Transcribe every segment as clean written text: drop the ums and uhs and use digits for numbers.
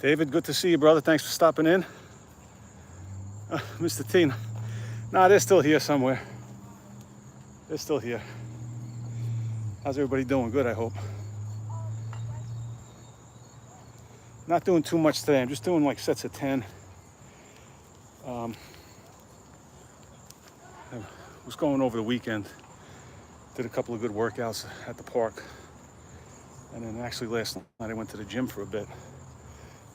David, good to see you, brother. Thanks for stopping in. Mr. T, nah, they're still here somewhere. They're still here. How's everybody doing? Good, I hope. Not doing too much today. I'm just doing like sets of 10. I was going over the weekend. Did a couple of good workouts at the park. And then actually last night I went to the gym for a bit.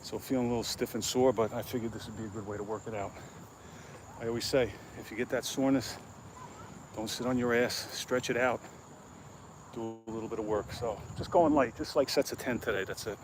So feeling a little stiff and sore, but I figured this would be a good way to work it out. I always say, if you get that soreness, don't sit on your ass, stretch it out, do a little bit of work. So just going light, just like sets of 10 today, that's it.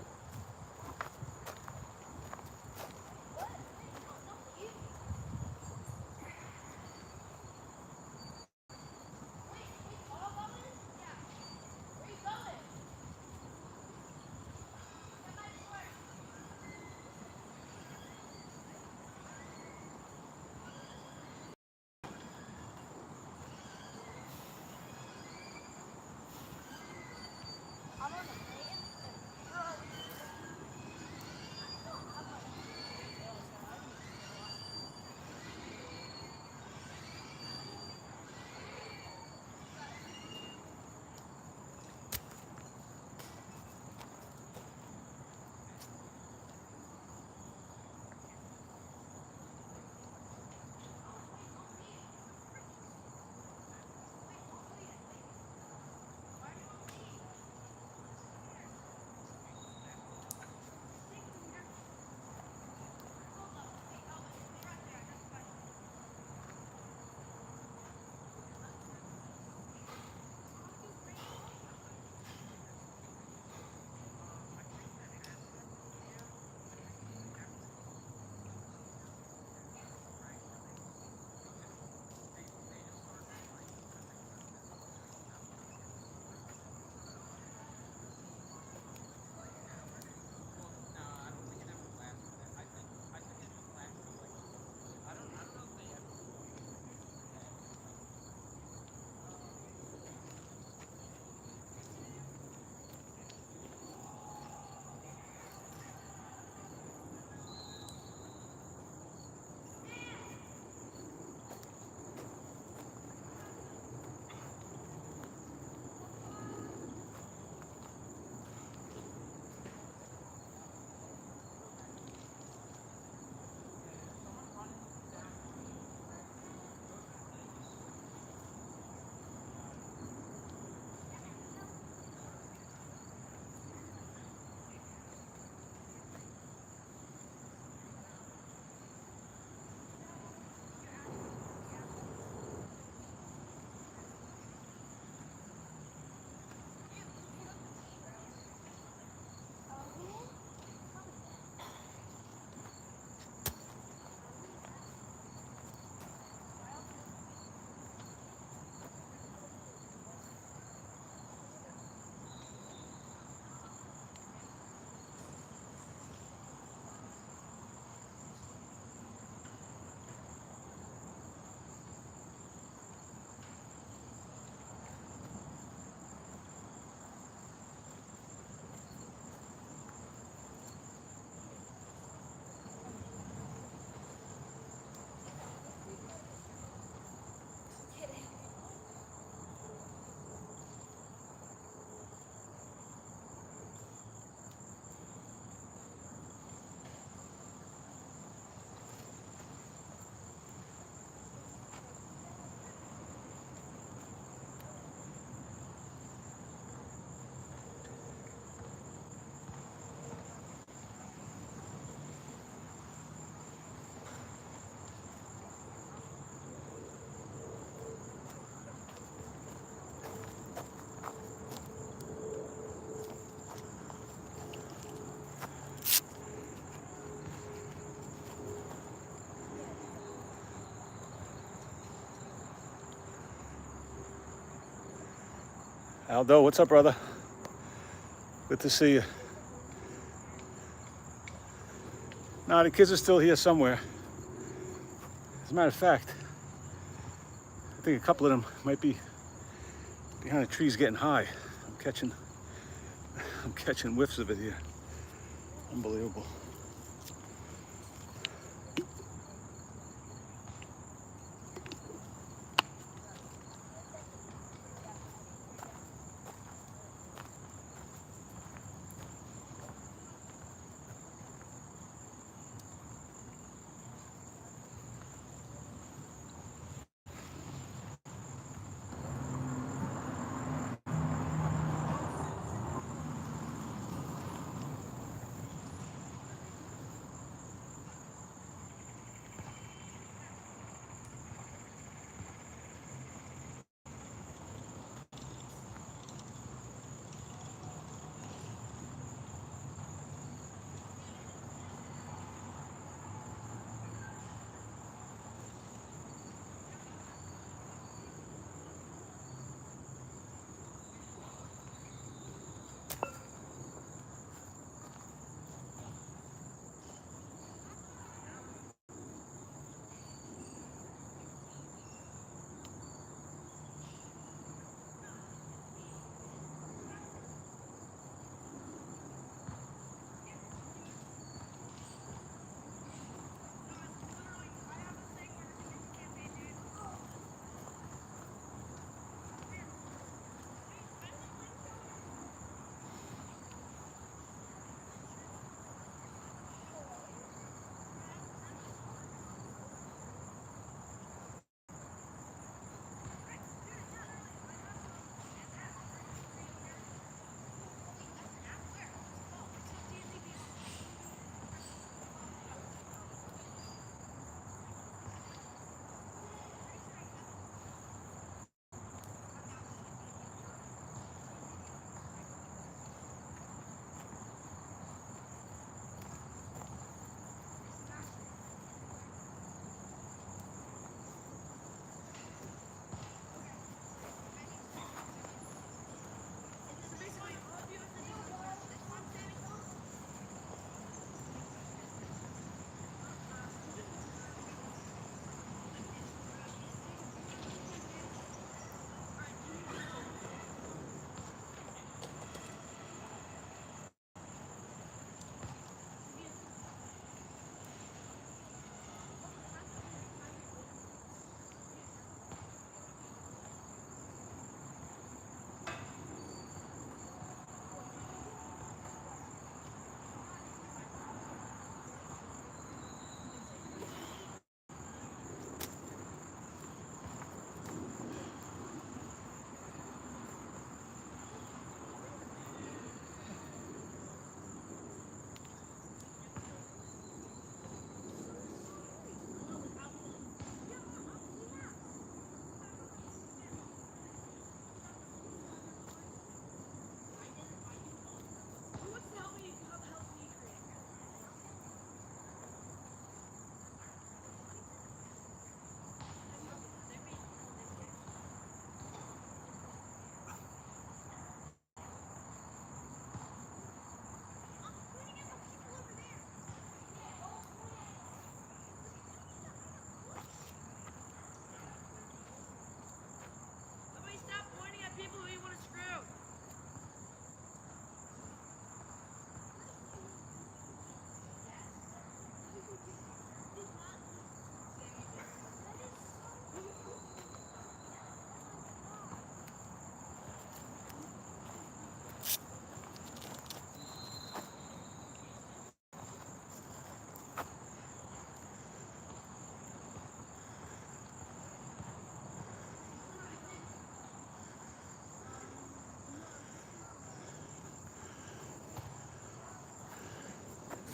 Aldo, what's up, brother? Good to see you. Nah, the kids are still here somewhere. As a matter of fact, I think a couple of them might be behind the trees getting high. I'm catching whiffs of it here. Unbelievable.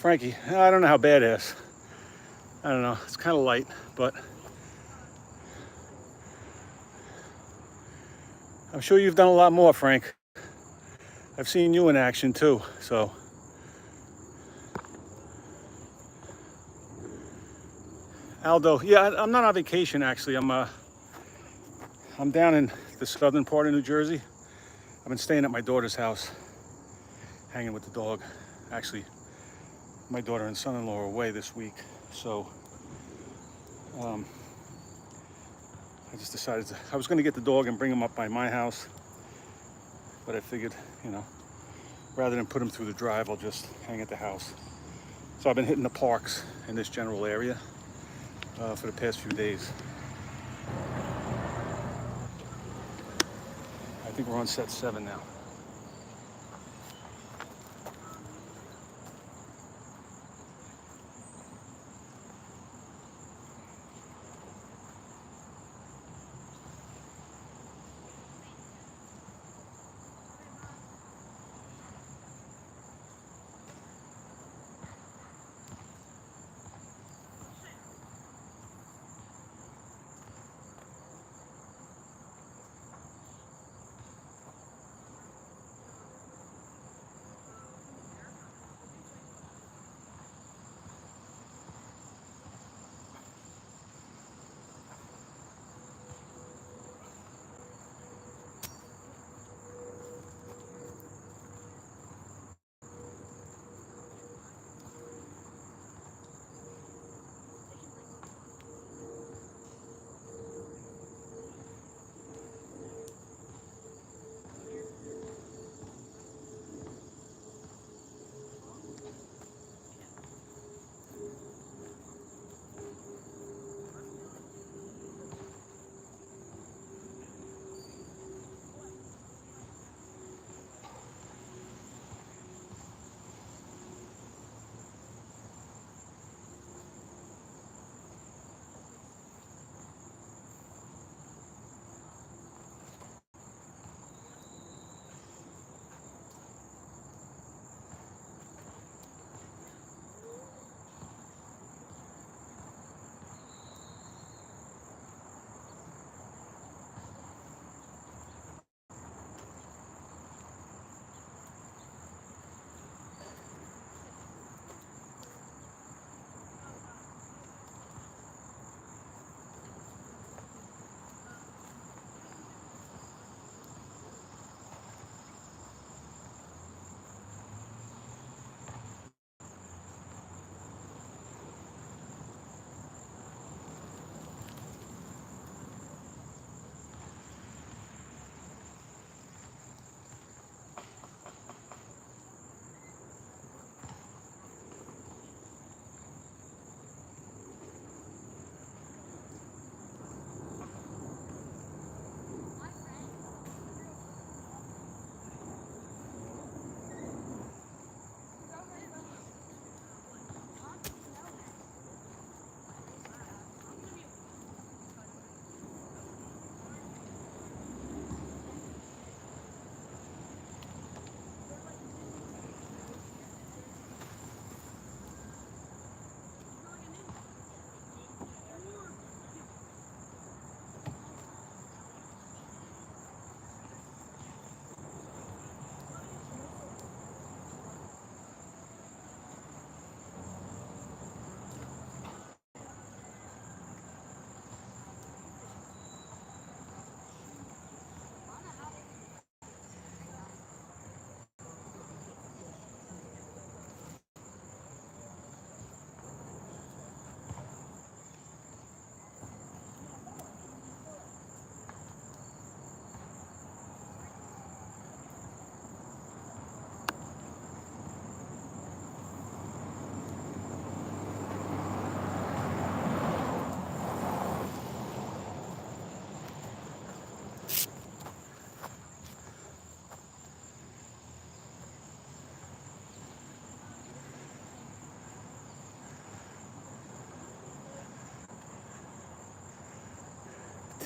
Frankie, I don't know how bad it is. I don't know, it's kind of light, but I'm sure you've done a lot more, Frank. I've seen you in action too, so. Aldo, yeah, I'm not on vacation actually. I'm down in the southern part of New Jersey. I've been staying at my daughter's house, hanging with the dog. Actually, my daughter and son-in-law are away this week, so I just decided I was going to get the dog and bring him up by my house, but I figured, rather than put him through the drive, I'll just hang at the house. So I've been hitting the parks in this general area for the past few days. I think we're on set 7 now.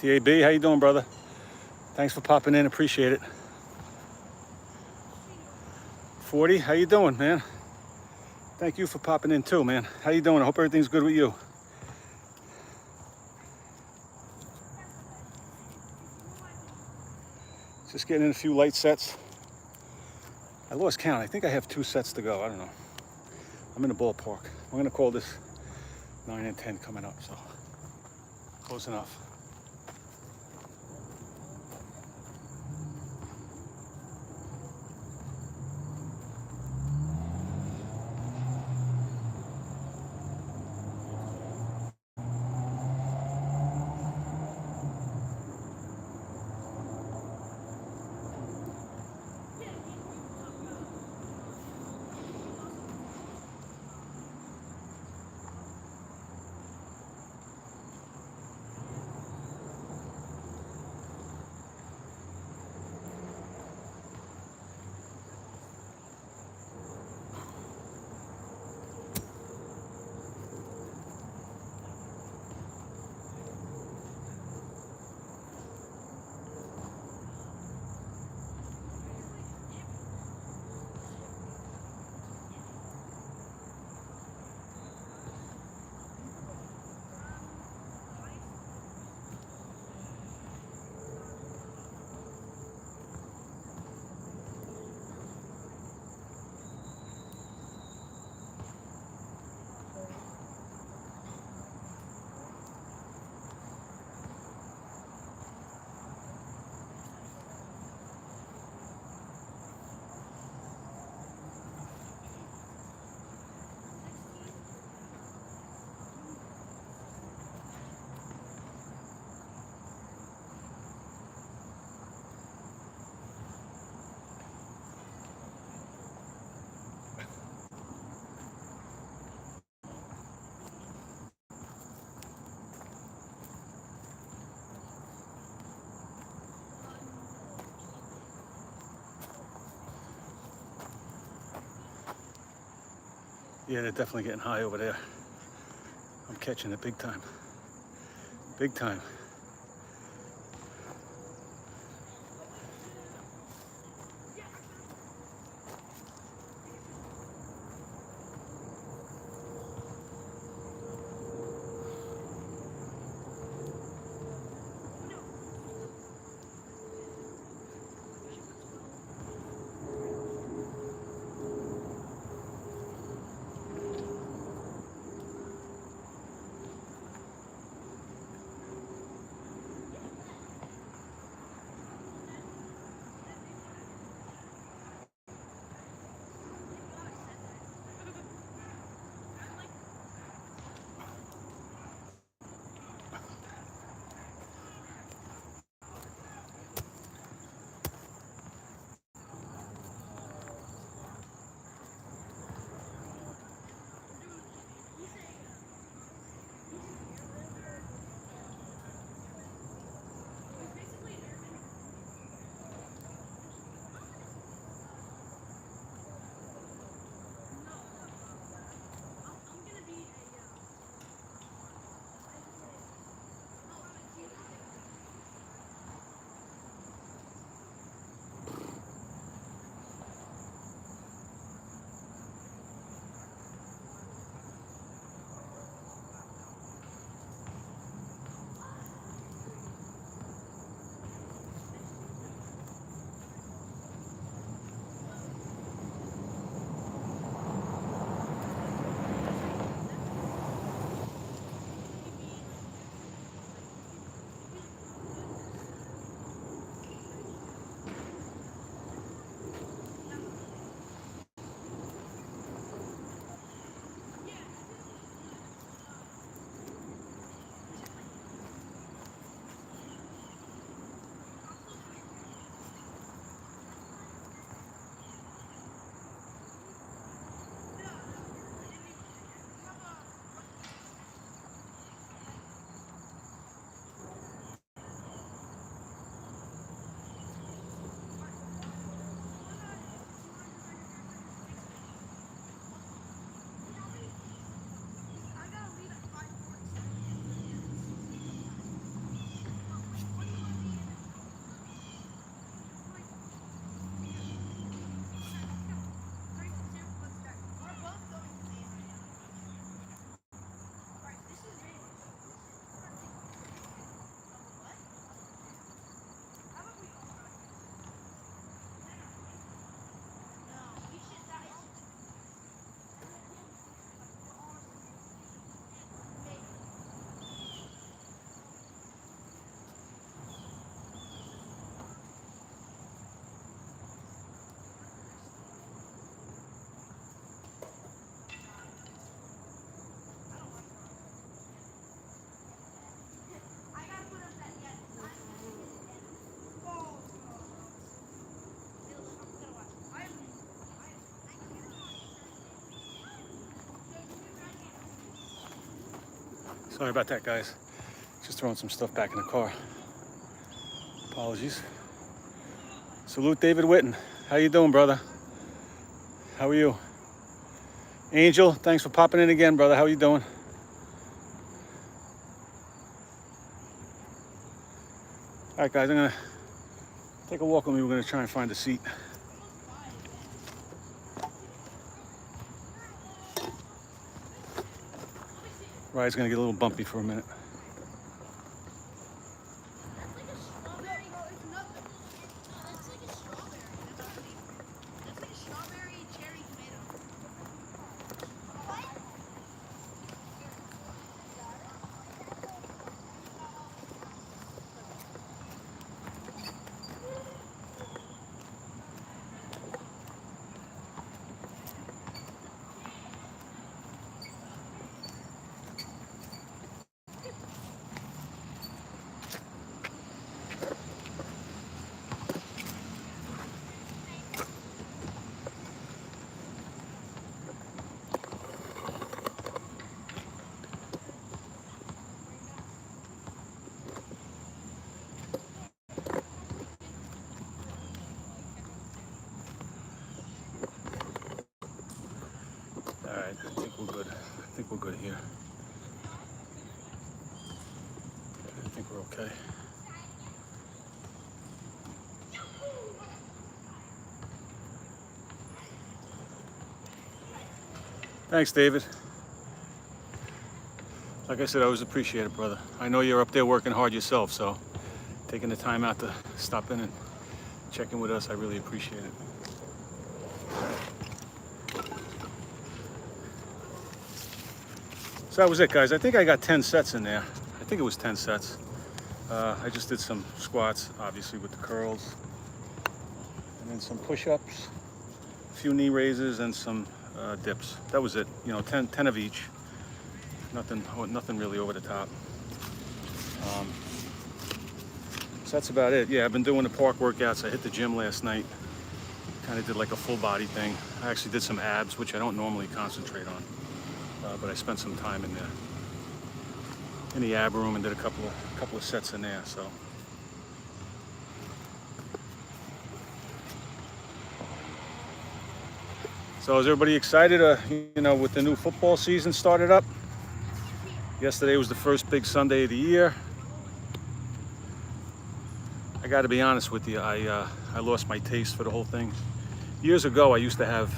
TAB, how you doing, brother? Thanks for popping in, appreciate it. 40, how you doing, man? Thank you for popping in too, man. How you doing? I hope everything's good with you. Just getting in a few light sets. I lost count. I think I have 2 sets to go. I don't know. I'm in the ballpark. I'm gonna call this 9 and 10 coming up, so close enough. Yeah, they're definitely getting high over there. I'm catching it big time. Big time. Sorry about that, guys. Just throwing some stuff back in the car. Apologies. Salute David Witten. How you doing, brother? How are you? Angel, thanks for popping in again, brother. How are you doing? All right, guys, I'm gonna take a walk with me. We're gonna try and find a seat. Ride's gonna get a little bumpy for a minute. Alright, I think we're good. I think we're good here. I think we're okay. Thanks, David. Like I said, I always appreciate it, brother. I know you're up there working hard yourself, so taking the time out to stop in and check in with us, I really appreciate it. So that was it, guys. I think I got 10 sets in there. I think it was 10 sets. I just did some squats, obviously, with the curls. And then some push-ups, a few knee raises, and some dips. That was it. You know, 10 of each. Nothing really over the top. So that's about it. Yeah, I've been doing the park workouts. I hit the gym last night. Kind of did like a full body thing. I actually did some abs, which I don't normally concentrate on. But I spent some time in the ab room and did a couple of sets in there. So is everybody excited? You know, with the new football season started up. Yesterday was the first big Sunday of the year. I got to be honest with you. I lost my taste for the whole thing. Years ago, I used to have.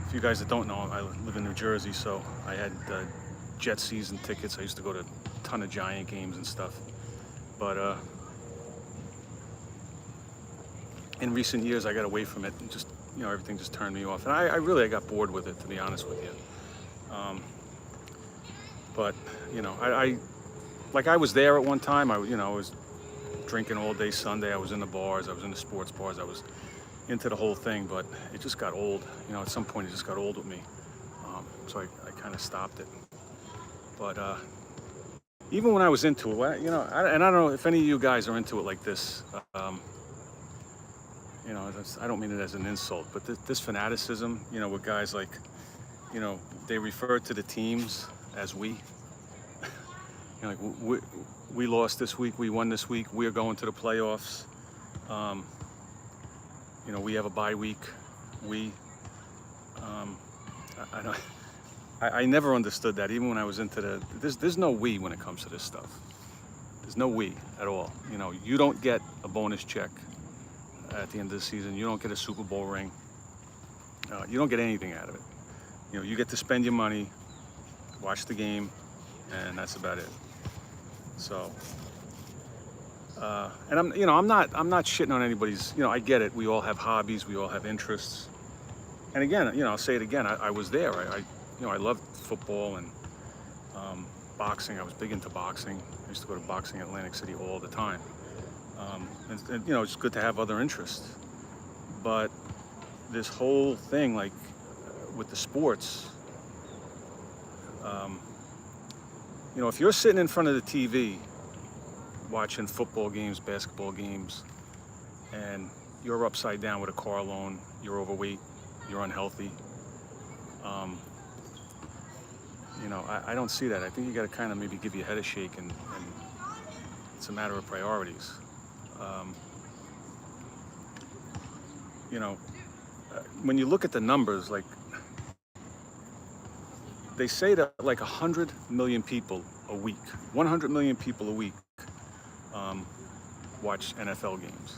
If you guys that don't know, I live in New Jersey, so I had Jet season tickets. I used to go to a ton of Giant games and stuff. But in recent years, I got away from it, and just, you know, everything just turned me off. And I got bored with it, to be honest with you. But you know, I was there at one time. I was drinking all day Sunday. I was in the bars. I was in the sports bars. I was into the whole thing, but it just got old. You know, at some point it just got old with me. So I kind of stopped it. But even when I was into it, you know, and I don't know if any of you guys are into it like this. You know, I don't mean it as an insult, but this fanaticism, you know, with guys like, you know, they refer to the teams as we. You know, like we lost this week, we won this week, we're going to the playoffs. You know, we have a bye week. I never understood that, even when I was into there's no we when it comes to this stuff. There's no we at all. You know, you don't get a bonus check at the end of the season. You don't get a Super Bowl ring. You don't get anything out of it. You know, you get to spend your money, watch the game, and that's about it. So, and I'm not shitting on anybody's. You know, I get it. We all have hobbies. We all have interests. And again, you know, I'll say it again. I was there. I loved football and boxing. I was big into boxing. I used to go to boxing in Atlantic City all the time. And you know, it's good to have other interests. But this whole thing, like with the sports, you know, if you're sitting in front of the TV watching football games, basketball games, and you're upside down with a car loan, you're overweight, you're unhealthy, you I don't see that. I think you got to kind of maybe give your head a shake, and it's a matter of priorities. Um, you know, when you look at the numbers, like they say that like 100 million people a week, 100 million people a week watch NFL games.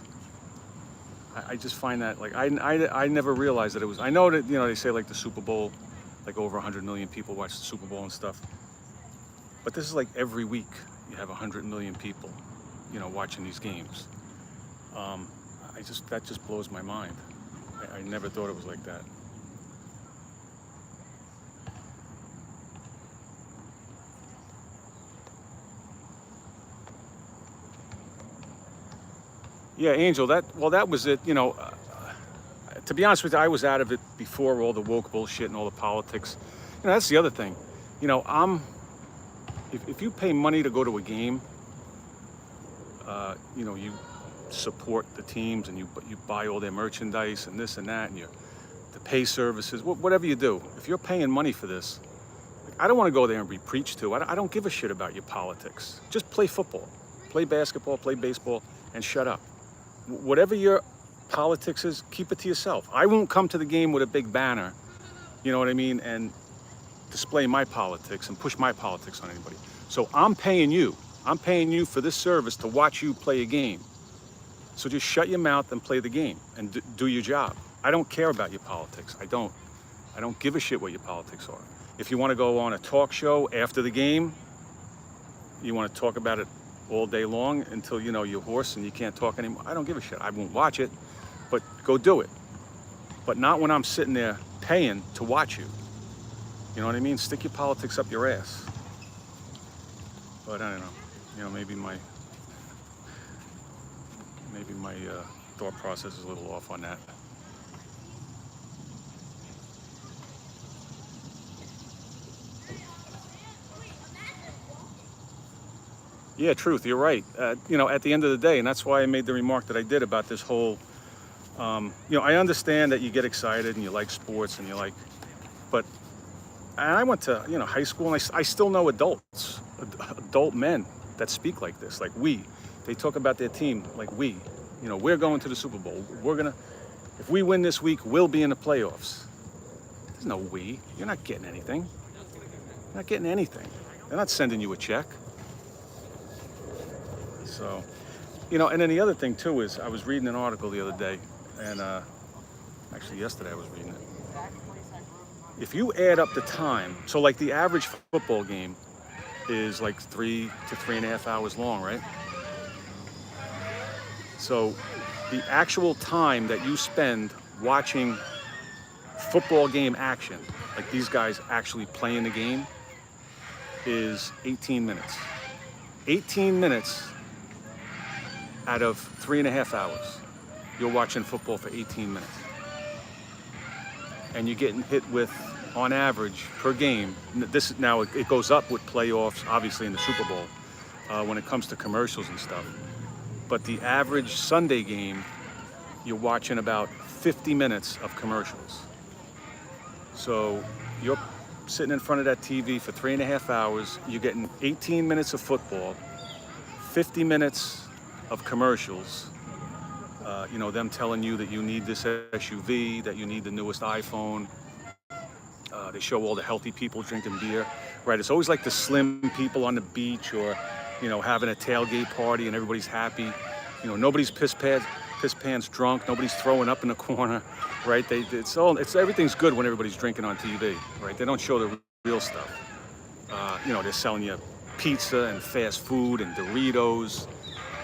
I just find that like I never realized that it was. I know that they say like the Super Bowl, like over 100 million people watch the Super Bowl and stuff. But this is like every week you have 100 million people, watching these games. That just blows my mind. I never thought it was like that. Yeah, Angel, that was it. To be honest with you, I was out of it before all the woke bullshit and all the politics. That's the other thing. If you pay money to go to a game, you support the teams and you buy all their merchandise and this and that, and the pay services, whatever you do. If you're paying money for this, I don't want to go there and be preached to. I don't give a shit about your politics. Just play football, play basketball, play baseball, and shut up. Whatever your politics is, keep it to yourself. I won't come to the game with a big banner, you know what I mean, and display my politics and push my politics on anybody. So I'm paying you for this service to watch you play a game. So just shut your mouth and play the game and do your job. I don't care about your politics. I don't give a shit what your politics are. If you want to go on a talk show after the game, you want to talk about it all day long until you're hoarse and you can't talk anymore, I don't give a shit. I won't watch it, but go do it. But not when I'm sitting there paying to watch you. You know what I mean? Stick your politics up your ass. But I don't know. Maybe my thought process is a little off on that. Yeah, truth. You're right. At the end of the day, and that's why I made the remark that I did about this whole. I understand that you get excited and you like sports and but I went to high school and I still know adults, adult men that speak like this, like we. They talk about their team like we. We're going to the Super Bowl. If we win this week, we'll be in the playoffs. There's no we. You're not getting anything. You're not getting anything. They're not sending you a check. So, and then the other thing too is I was reading an article the other day, and actually yesterday I was reading it. If you add up the time, so like the average football game is like 3 to 3.5 hours long, right? So the actual time that you spend watching football game action, like these guys actually playing the game, is 18 minutes. 18 minutes out of 3.5 hours, you're watching football for 18 minutes. And you're getting hit with, on average, per game, it goes up with playoffs, obviously in the Super Bowl, when it comes to commercials and stuff. But the average Sunday game, you're watching about 50 minutes of commercials. So you're sitting in front of that TV for 3.5 hours, you're getting 18 minutes of football, 50 minutes of commercials, them telling you that you need this SUV, that you need the newest iPhone. They show all the healthy people drinking beer, right? It's always like the slim people on the beach or, having a tailgate party and everybody's happy. Nobody's piss pants drunk. Nobody's throwing up in the corner, right? Everything's good when everybody's drinking on TV, right? They don't show the real stuff. They're selling you pizza and fast food and Doritos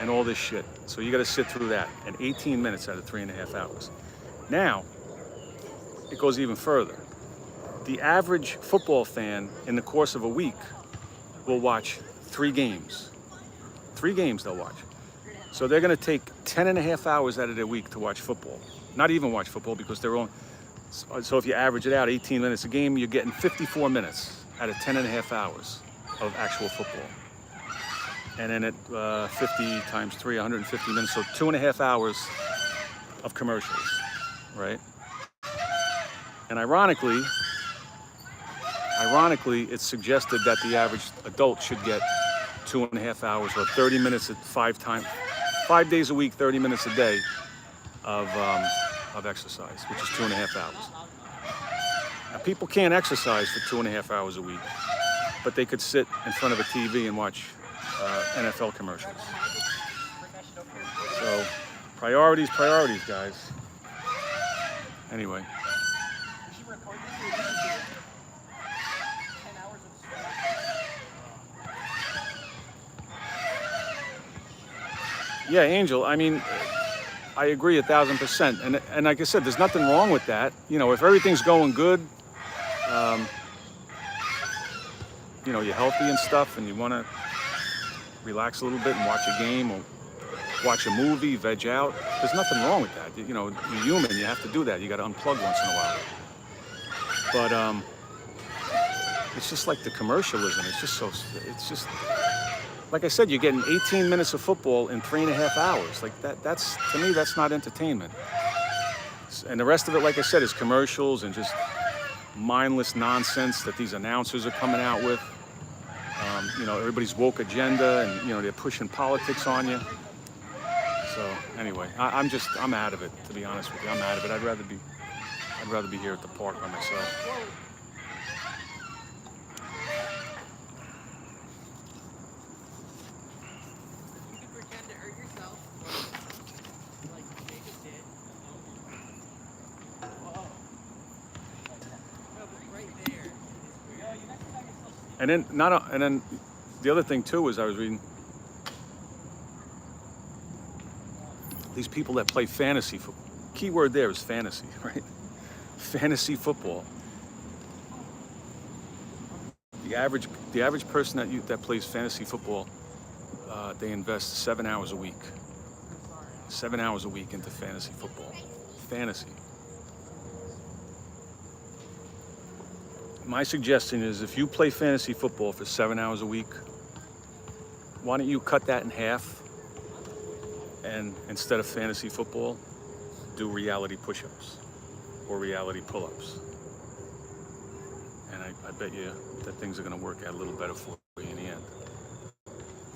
and all this shit. So you got to sit through that. And 18 minutes out of 3.5 hours. Now, it goes even further. The average football fan in the course of a week will watch 3 games. 3 games they'll watch. So they're going to take 10.5 hours out of their week to watch football. Not even watch football because they're on. So if you average it out, 18 minutes a game, you're getting 54 minutes out of 10.5 hours of actual football. And then at 50 times 3, 150 minutes, so 2.5 hours of commercials, right? And ironically, ironically, it's suggested that the average adult should get 2.5 hours or 30 minutes at 5 days a week, 30 minutes a day of exercise, which is 2.5 hours. Now, people can't exercise for 2.5 hours a week, but they could sit in front of a TV and watch NFL commercials. So, priorities, guys. Anyway. Yeah, Angel, I mean, I agree 1,000%. And like I said, there's nothing wrong with that. You know, if everything's going good, you know, you're healthy and stuff, and you want to relax a little bit and watch a game or watch a movie, veg out, there's nothing wrong with that. You know, you're human, you have to do that. You got to unplug once in a while. But it's just like the commercialism. It's just, like I said, you're getting 18 minutes of football in 3.5 hours. Like that's, to me, that's not entertainment. And the rest of it, like I said, is commercials and just mindless nonsense that these announcers are coming out with. You know, everybody's woke agenda, and you know they're pushing politics on you. So anyway, I'm out of it, to be honest with you. I'm out of it. I'd rather be here at the park by myself. You can pretend to hurt yourself, like Jacob did. Whoa. No, but right there. And then the other thing too is I was reading these people that play fantasy football. Key word there is fantasy, right? Fantasy football. The average person that plays fantasy football, they invest 7 hours a week. 7 hours a week into fantasy football. Fantasy. My suggestion is if you play fantasy football for 7 hours a week, why don't you cut that in half, and instead of fantasy football, do reality push-ups or reality pull-ups. And I bet you that things are going to work out a little better for you in the end.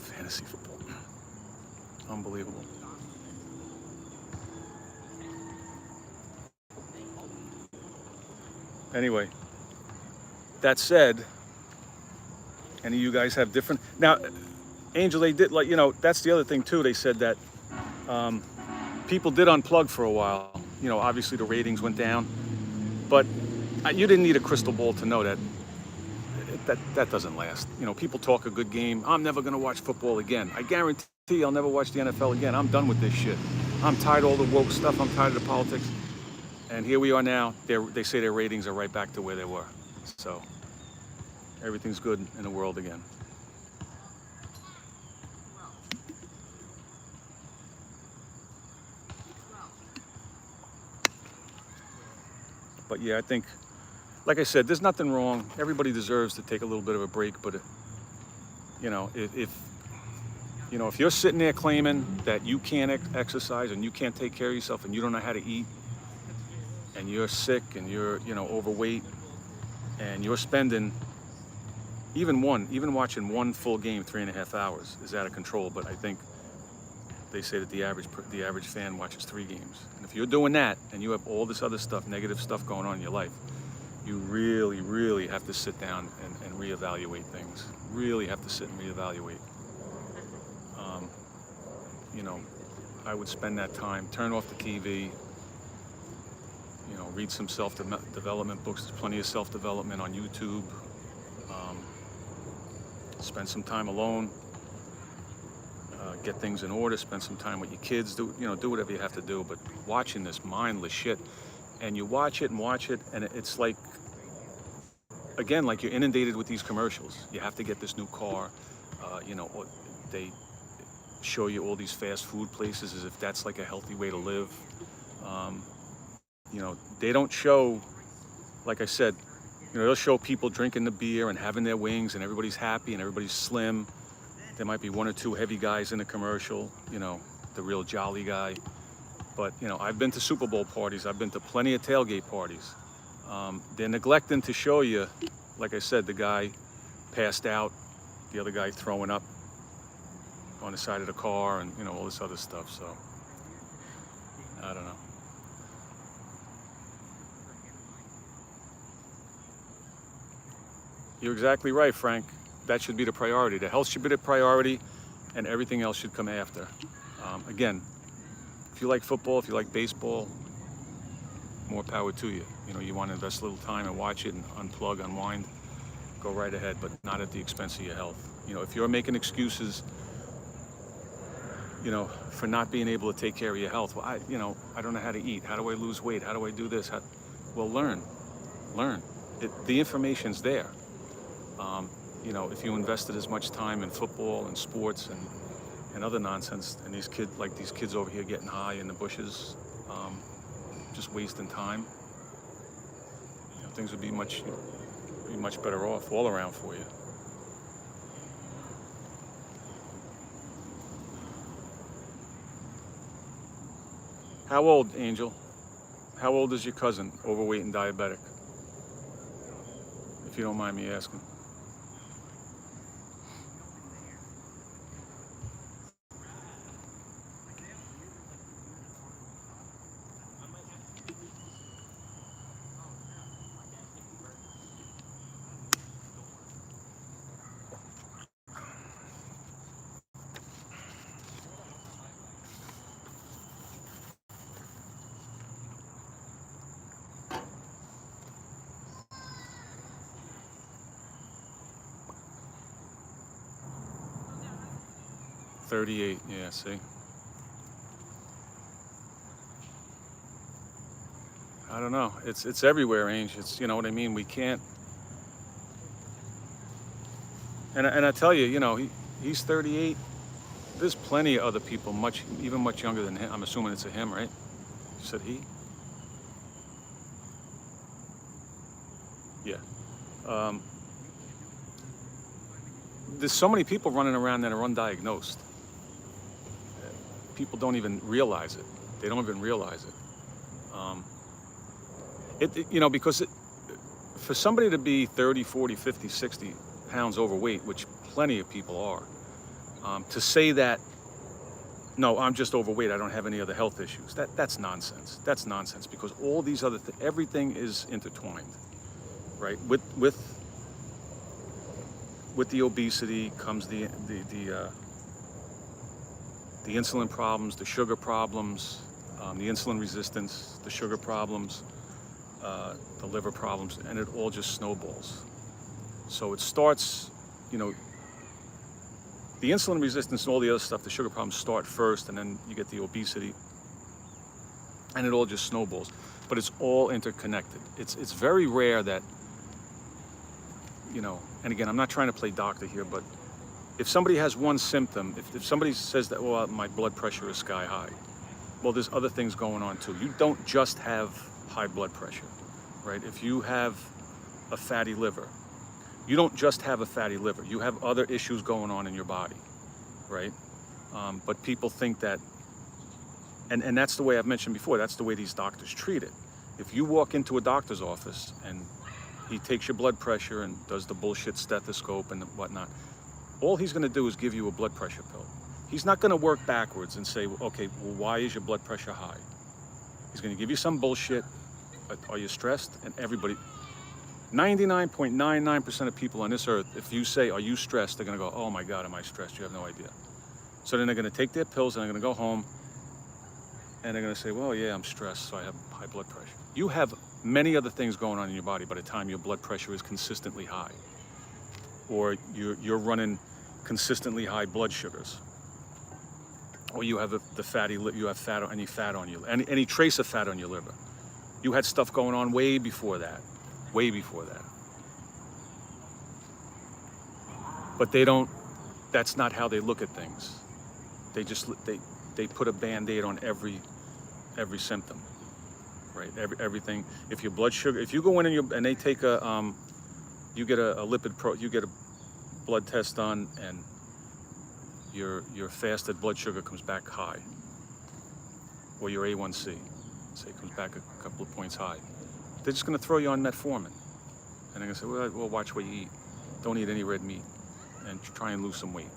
Fantasy football. Unbelievable. Anyway, that said, any of you guys have different... Now, Angel, they did, like, you know, that's the other thing too. They said that people did unplug for a while. You know, obviously the ratings went down, but you didn't need a crystal ball to know that that doesn't last. You know, people talk a good game. I'm never going to watch football again. I guarantee I'll never watch the NFL again. I'm done with this shit. I'm tired of all the woke stuff. I'm tired of the politics. And here we are now. They say their ratings are right back to where they were. So everything's good in the world again. But yeah, I think, like I said, there's nothing wrong. Everybody deserves to take a little bit of a break. But you know, if you're sitting there claiming that you can't exercise and you can't take care of yourself and you don't know how to eat, and you're sick and you're overweight, and you're spending even watching one full game 3.5 hours is out of control. But I think they say that the average fan watches 3 games. And if you're doing that and you have all this other stuff, negative stuff going on in your life, you really, really have to sit down and reevaluate things. Really have to sit and reevaluate. You know, I would spend that time, turn off the TV, you know, read some self-development books. There's plenty of self-development on YouTube. Spend some time alone. Get things in order. Spend some time with your kids. Do whatever you have to do. But watching this mindless shit, and you watch it, and it's like, again, like you're inundated with these commercials. You have to get this new car. They show you all these fast food places as if that's like a healthy way to live. They don't show, like I said, they'll show people drinking the beer and having their wings, and everybody's happy and everybody's slim. There might be 1 or 2 heavy guys in the commercial, the real jolly guy. But, I've been to Super Bowl parties. I've been to plenty of tailgate parties. They're neglecting to show you like I said, the guy passed out, the other guy throwing up on the side of the car, and all this other stuff. So I don't know. You're exactly right, Frank. That should be the priority. The health should be the priority, and everything else should come after. Again, if you like football, if you like baseball, more power to you. You want to invest a little time and watch it and unplug, unwind, go right ahead, but not at the expense of your health. If you're making excuses, for not being able to take care of your health, well, I don't know how to eat. How do I lose weight? How do I do this? Well, learn. The information's there. If you invested as much time in football and sports and other nonsense, and these kids over here getting high in the bushes, just wasting time, things would be much better off all around for you. How old, Angel? How old is your cousin, overweight and diabetic? If you don't mind me asking. $38, yeah, see? I don't know. It's everywhere, Ange. It's, you know what I mean? We can't. And I tell you, he's 38. There's plenty of other people even much younger than him. I'm assuming it's a him, right? You said he? Yeah. There's so many people running around that are undiagnosed. People don't even realize it. They don't even realize it. Because for somebody to be 30, 40, 50, 60 pounds overweight, which plenty of people are, to say that, no, I'm just overweight, I don't have any other health issues, that's nonsense. That's nonsense, because all these other things, everything is intertwined, right? With the obesity comes the insulin problems, the sugar problems, the insulin resistance, the sugar problems, the liver problems, and it all just snowballs. So it starts, the insulin resistance and all the other stuff, the sugar problems start first, and then you get the obesity, and it all just snowballs. But it's all interconnected. It's very rare that, and again, I'm not trying to play doctor here, but if somebody has one symptom, if somebody says that, well, my blood pressure is sky high, well, there's other things going on too. You don't just have high blood pressure, right? If you have a fatty liver, you don't just have a fatty liver. You have other issues going on in your body, right? But people think that, and that's the way I've mentioned before, that's the way these doctors treat it. If you walk into a doctor's office and he takes your blood pressure and does the bullshit stethoscope and whatnot, all he's gonna do is give you a blood pressure pill. He's not gonna work backwards and say, okay, well, why is your blood pressure high? He's gonna give you some bullshit. Are you stressed? And everybody, 99.99% of people on this earth, if you say, are you stressed? They're gonna go, oh my God, am I stressed? You have no idea. So then they're gonna take their pills and they're gonna go home and they're gonna say, well, yeah, I'm stressed, so I have high blood pressure. You have many other things going on in your body by the time your blood pressure is consistently high, or you're running consistently high blood sugars, or you have you have fat, any fat on you, any trace of fat on your liver. You had stuff going on way before that. But that's not how they look at things. They just, they put a Band-Aid on every symptom, right? Everything. If your blood sugar, if you go in and they take you get you get a blood test done, and your fasted blood sugar comes back high, or your A1C, say, comes back a couple of points high, they're just going to throw you on metformin, And they're gonna say, well, watch what you eat. Don't eat any red meat, and try and lose some weight.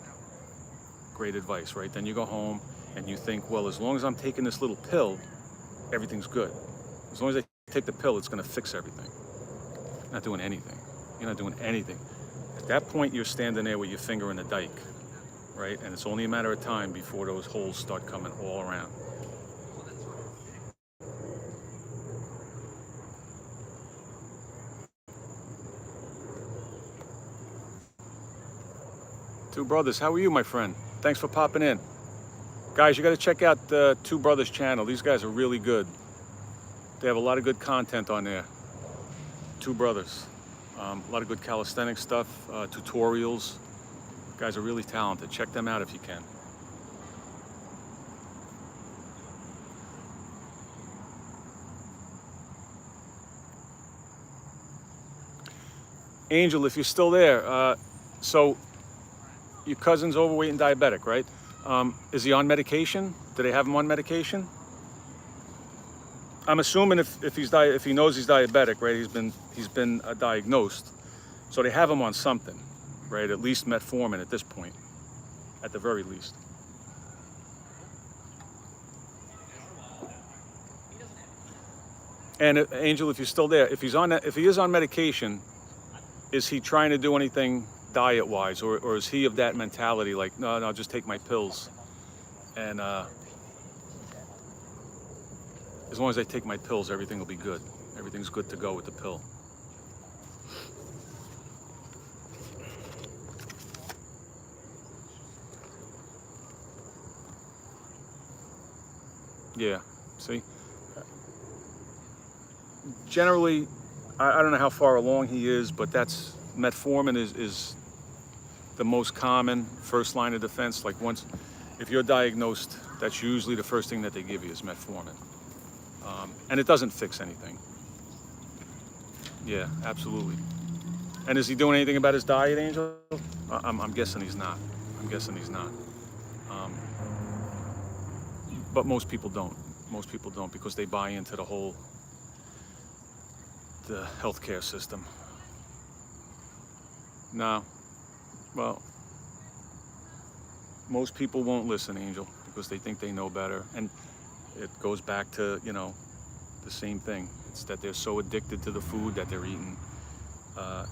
Great advice, right? Then you go home and you think, well, as long as I'm taking this little pill, everything's good. As long as I take the pill, it's gonna fix everything. You're not doing anything. You're not doing anything. At that point, you're standing there with your finger in the dike, right? And it's only a matter of time before those holes start coming all around. Two Brothers, how are you, my friend? Thanks for popping in. Guys, you got to check out the Two Brothers channel. These guys are really good. They have a lot of good content on there. Two Brothers. A lot of good calisthenics stuff, tutorials. Guys are really talented. Check them out if you can. Angel, if you're still there, so your cousin's overweight and diabetic, right? Is he on medication? Do they have him on medication? I'm assuming if he knows he's diabetic, right? He's been diagnosed, so they have him on something, right? At least metformin at this point, at the very least. And Angel, if you're still there, if he is on medication, is he trying to do anything diet-wise, or is he of that mentality, like, no, just take my pills, and as long as I take my pills, everything will be good. Everything's good to go with the pill. Yeah, see? Generally, I don't know how far along he is, but that's metformin is the most common first line of defense. Like if you're diagnosed, that's usually the first thing that they give you is metformin. And it doesn't fix anything. Yeah, absolutely. And is he doing anything about his diet, Angel? I'm guessing he's not. I'm guessing he's not. But most people don't. Most people don't, because they buy into the healthcare system. No. Well, most people won't listen, Angel, because they think they know better. And it goes back to, the same thing. It's that they're so addicted to the food that they're eating,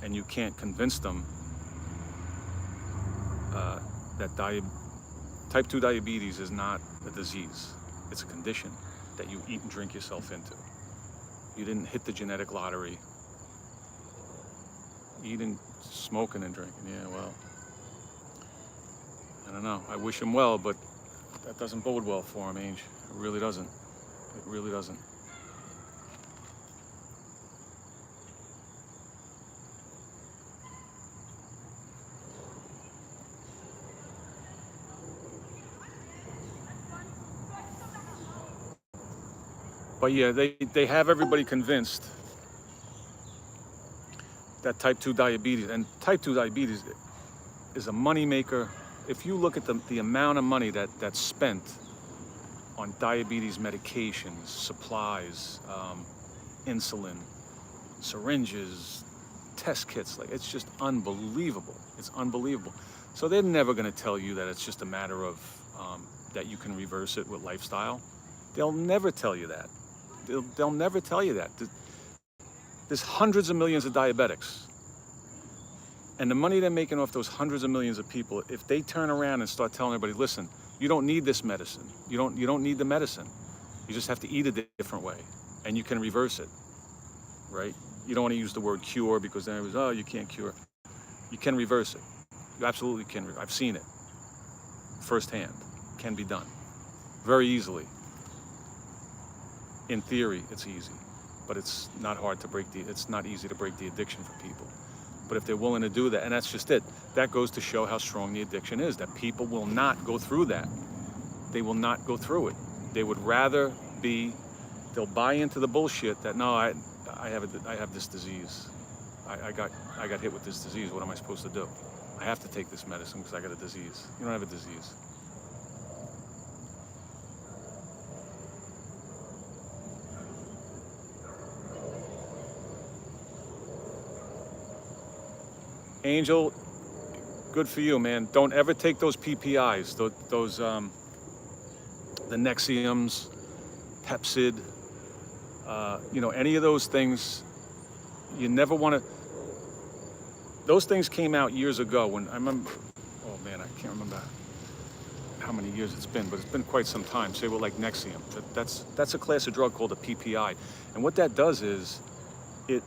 and you can't convince them that type 2 diabetes is not a disease. It's a condition that you eat and drink yourself into. You didn't hit the genetic lottery. Eating, smoking and drinking, yeah, well, I don't know. I wish him well, but that doesn't bode well for him, Ange. It really doesn't. It really doesn't. But yeah, they have everybody convinced that type 2 diabetes, and type 2 diabetes is a moneymaker. If you look at the amount of money that's spent on diabetes medications, supplies, insulin, syringes, test kits, like, it's just unbelievable. It's unbelievable. So they're never going to tell you that it's just a matter of that you can reverse it with lifestyle. They'll never tell you that. They'll never tell you that. There's hundreds of millions of diabetics. And the money they're making off those hundreds of millions of people, if they turn around and start telling everybody, listen, you don't need this medicine. You don't need the medicine. You just have to eat it a different way, and you can reverse it, right? You don't want to use the word cure, because then it was, oh, you can't cure. You can reverse it. You absolutely can. I've seen it firsthand. Can be done very easily. In theory, it's easy, but it's not hard to it's not easy to break the addiction for people. But if they're willing to do that, and that's just it, that goes to show how strong the addiction is, that people will not go through that. They will not go through it. They would rather they'll buy into the bullshit that, no, I have this disease. I got hit with this disease. What am I supposed to do? I have to take this medicine because I got a disease. You don't have a disease. Angel, good for you, man. Don't ever take those PPIs, those the Nexiums, Pepsid, any of those things. You never want to. Those things came out years ago when I remember. Oh man, I can't remember how many years it's been, but it's been quite some time. Say well, like Nexium. That's a class of drug called a PPI, and what that does is it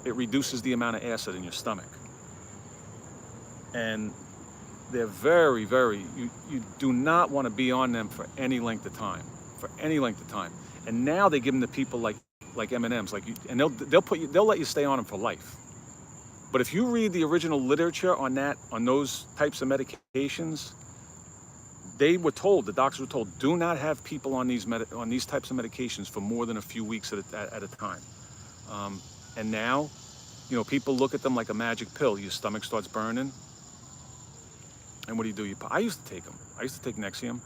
reduces the amount of acid in your stomach. And they're very, very, you do not want to be on them for any length of time, And now they give them to people like M&Ms, and they'll let you stay on them for life. But if you read the original literature on those types of medications, the doctors were told, do not have people on these types of medications for more than a few weeks at a time. And now, people look at them like a magic pill. Your stomach starts burning. And what do? I used to take them. I used to take Nexium.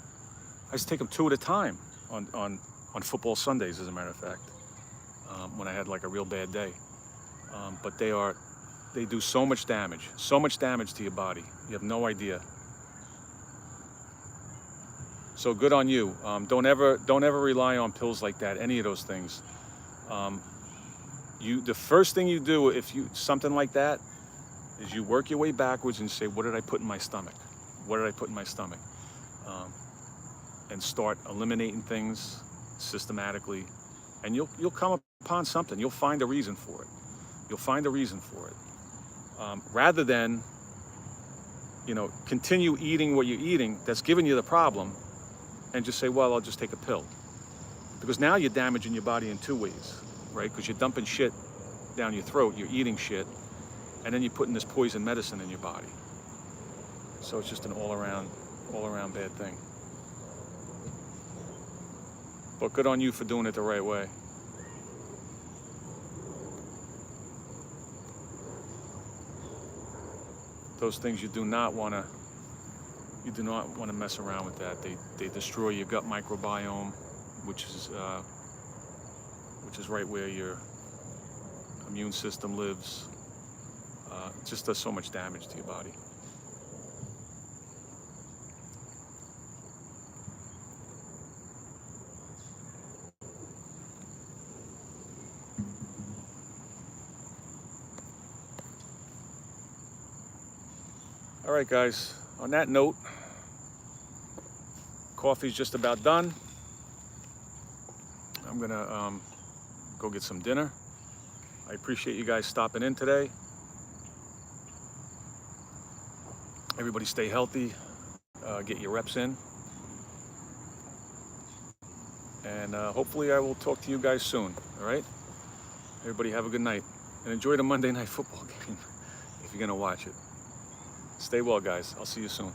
I used to take them 2 at a time on football Sundays, as a matter of fact, when I had like a real bad day. But they do so much damage to your body. You have no idea. So good on you. Don't ever rely on pills like that, any of those things. The first thing you do something like that is you work your way backwards and say, what did I put in my stomach? And start eliminating things systematically, and you'll come upon something. You'll find a reason for it. Rather than, continue eating what you're eating that's giving you the problem, and just say, well, I'll just take a pill. Because now you're damaging your body in 2 ways, right? Because you're dumping shit down your throat, you're eating shit, and then you're putting this poison medicine in your body. So it's just an all around bad thing. But good on you for doing it the right way. Those things you do not want to mess around with that. They destroy your gut microbiome, which is right where your immune system lives. It just does so much damage to your body. All right, guys, on that note, coffee's just about done. I'm gonna go get some dinner. I appreciate you guys stopping in today. Everybody stay healthy, get your reps in. And hopefully I will talk to you guys soon, all right? Everybody have a good night. And enjoy the Monday Night Football game if you're gonna watch it. Stay well, guys. I'll see you soon.